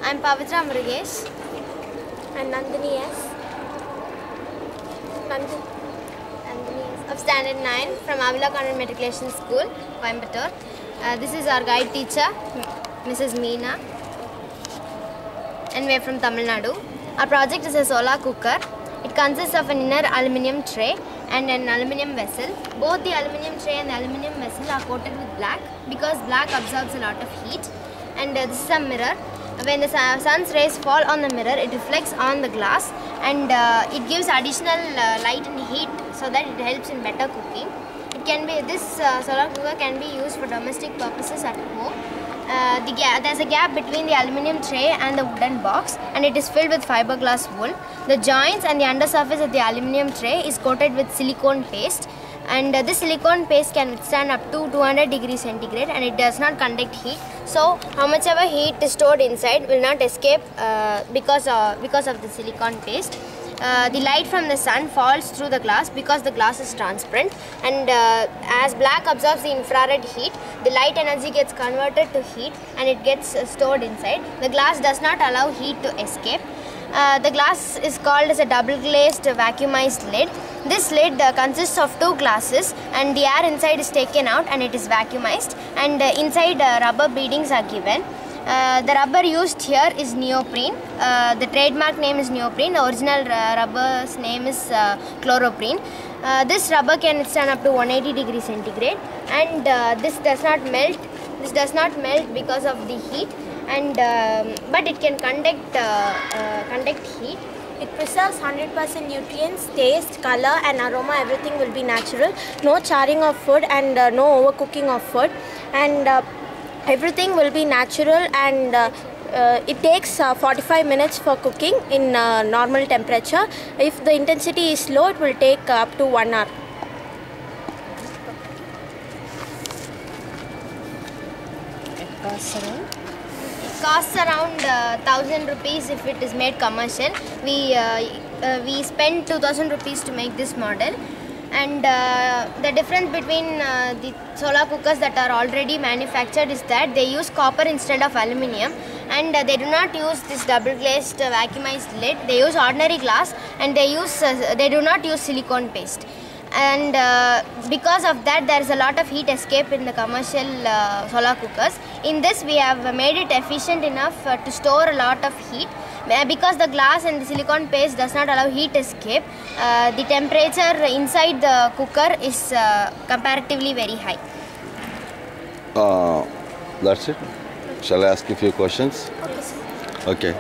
I'm Pavitra Murugesh. And Nandini S. Nandini S. Of Standard 9 from Avila Convent Matriculation School, Coimbatore. This is our guide teacher, Mrs. Meena. And we are from Tamil Nadu. Our project is a solar cooker. It consists of an inner aluminium tray and an aluminium vessel. Both the aluminium tray and the aluminium vessel are coated with black because black absorbs a lot of heat. And this is a mirror. When the sun's rays fall on the mirror, it reflects on the glass and it gives additional light and heat so that it helps in better cooking. This solar cooker can be used for domestic purposes at home. There's a gap between the aluminium tray and the wooden box, and it is filled with fiberglass wool. The joints and the undersurface of the aluminium tray is coated with silicone paste, and this silicone paste can withstand up to 200 degrees centigrade, and it does not conduct heat. So how much ever heat is stored inside will not escape because of the silicone paste. The light from the sun falls through the glass because the glass is transparent, and as black absorbs the infrared heat, the light energy gets converted to heat and it gets stored inside. The glass does not allow heat to escape. The glass is called as a double glazed vacuumized lid. This lid consists of two glasses, and the air inside is taken out and it is vacuumized, and inside rubber beadings are given. The rubber used here is neoprene. The trademark name is neoprene. The original rubber's name is chloroprene. This rubber can withstand up to 180 degrees centigrade, and this does not melt. This does not melt because of the heat, and but it can conduct heat. It preserves 100% nutrients, taste, color and aroma. Everything will be natural. No charring of food and no overcooking of food. And everything will be natural, and it takes 45 minutes for cooking in normal temperature. If the intensity is low, it will take up to 1 hour. It costs around 1,000 rupees if it is made commercial. We spent 2,000 rupees to make this model. And the difference between the solar cookers that are already manufactured is that they use copper instead of aluminium, and they do not use this double glazed vacuumized lid. They use ordinary glass, and they do not use silicone paste. And because of that, there is a lot of heat escape in the commercial solar cookers. In this, we have made it efficient enough to store a lot of heat. Because the glass and the silicone paste does not allow heat escape, the temperature inside the cooker is comparatively very high. That's it. Shall I ask you a few questions? Okay, sir. Okay.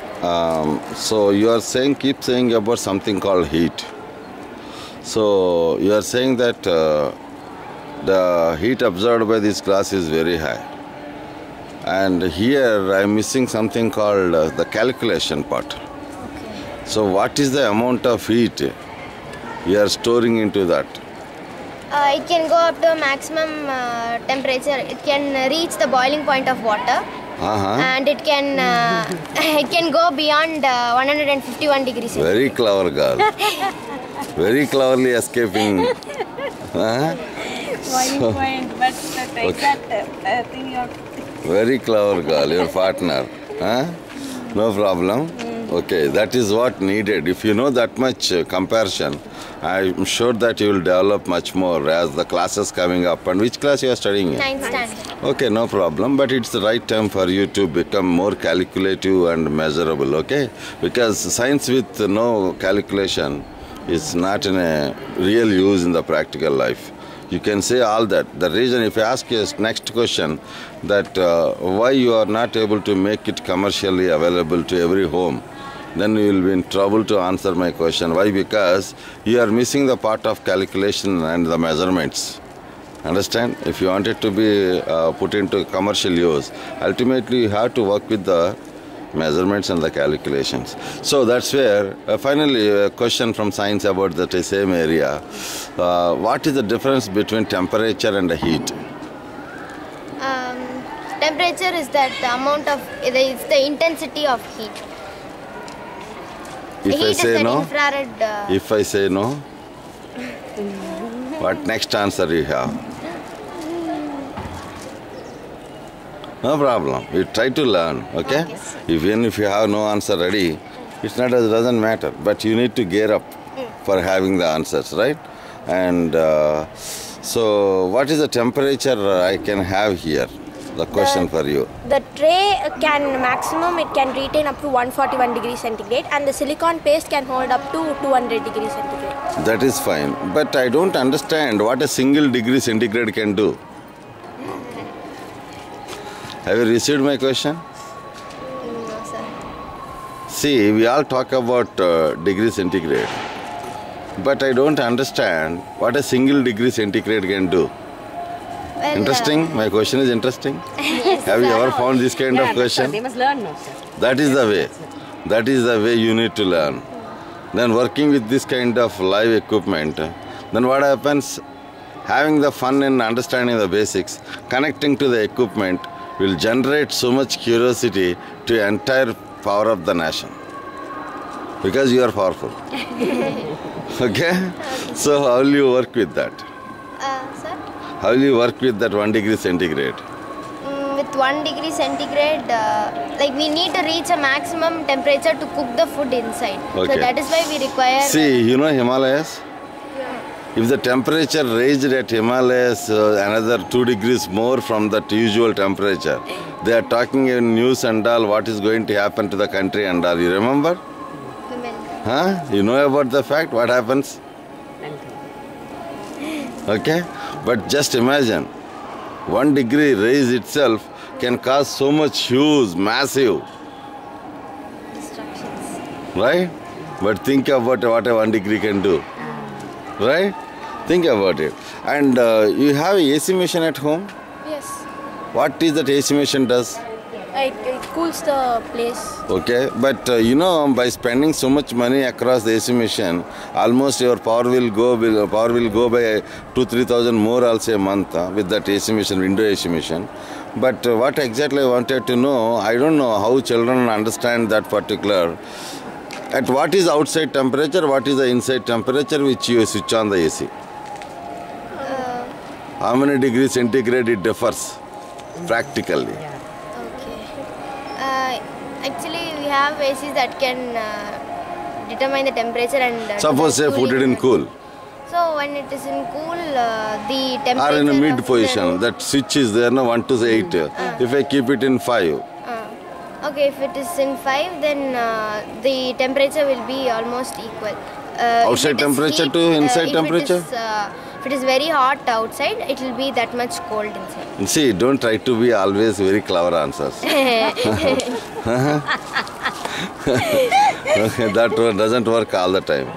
So you are keep saying about something called heat. So you are saying that the heat absorbed by this glass is very high. And here I am missing something called the calculation part. Okay. So what is the amount of heat you are storing into that? It can go up to a maximum temperature. It can reach the boiling point of water, and it can go beyond 151 degrees. Very clever girl. Very cleverly escaping. Boiling point, but the exact thing you are. Very clever girl, your partner. No problem. Okay, that is what needed. If you know that much comparison, I'm sure that you will develop much more as the classes coming up. And which class you are studying in? 9th standard. Okay, no problem. But it's the right time for you to become more calculative and measurable, okay? Because science with no calculation is not in a real use in the practical life. You can say all that. The reason, if I ask you next question, that why you are not able to make it commercially available to every home, then you will be in trouble to answer my question. Why? Because you are missing the part of calculation and the measurements. Understand? If you want it to be put into commercial use, ultimately you have to work with the measurements and the calculations. So that's where finally a question from science about that same area. What is the difference between temperature and the heat? Temperature is that the amount of, it's the intensity of heat. If I say no? Infrared, If I say no? What next answer you have? No problem. You try to learn, okay? Even if you have no answer ready, it doesn't matter. But you need to gear up for having the answers, right? And so, what is the temperature I can have here? The question for you. The tray can maximum it can retain up to 141 degrees centigrade, and the silicone paste can hold up to 200 degrees centigrade. That is fine. But I don't understand what a single degree centigrade can do. Have you received my question? No, sir. See, we all talk about degree centigrade. But I don't understand what a single degree centigrade can do. Well, Interesting? My question is interesting. Have you ever found this kind of question? They must learn now, sir. That is the way. That is the way you need to learn. Then working with this kind of live equipment, then what happens? Having the fun in understanding the basics, connecting to the equipment will generate so much curiosity to the entire power of the nation. Because you are powerful. Okay? So how will you work with that? sir? How will you work with that 1 degree centigrade? With 1 degree centigrade, like we need to reach a maximum temperature to cook the food inside. Okay. So that is why we require. See, you know Himalayas? If the temperature raised at Himalayas another 2 degrees more from that usual temperature, they are talking in news and all what is going to happen to the country and all. You remember? Huh? You know about the fact? What happens? Okay? But just imagine, 1 degree raise itself can cause so much huge, massive, Destructions. right? But think about what a 1 degree can do, right? Think about it. And you have a AC machine at home? Yes. What is that AC machine does? It cools the place. Okay, but you know, by spending so much money across the AC machine, almost your power will go by 2,000-3,000 more also a month with that AC machine, window AC machine. But what exactly I wanted to know, I don't know how children understand that particular. At what is outside temperature, what is the inside temperature which you switch on the AC? How many degrees centigrade it differs practically? Actually, we have ACs that can determine the temperature and. Suppose say put it in cool. So when it is in cool, the temperature. Or in a mid of position, the that switch is there, no 1 to 8. If I keep it in 5, okay, if it is in 5, then the temperature will be almost equal. Outside temperature to inside temperature? If it is very hot outside, it will be that much cold inside. see, don't try to be always very clever answers. Okay, that one doesn't work all the time.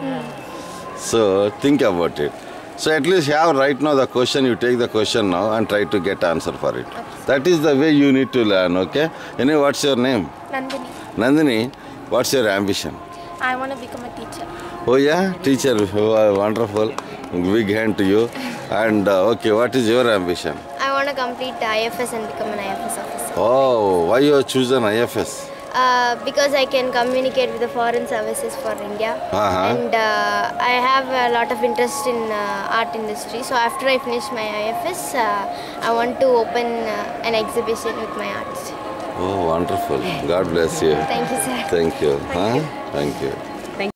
So think about it. So at least have right now the question, you take the question now and try to get answer for it. That is the way you need to learn, okay? Anyway, what's your name? Nandini. Nandini, what's your ambition? I want to become a teacher. Oh yeah, teacher, wonderful. Big hand to you. And okay, what is your ambition? I want to complete IFS and become an IFS officer. Oh, why you have chosen IFS? Because I can communicate with the foreign services for India. And I have a lot of interest in art industry. So after I finish my IFS, I want to open an exhibition with my art. Oh, wonderful. God bless you. Thank you, sir. Thank you. Thank you.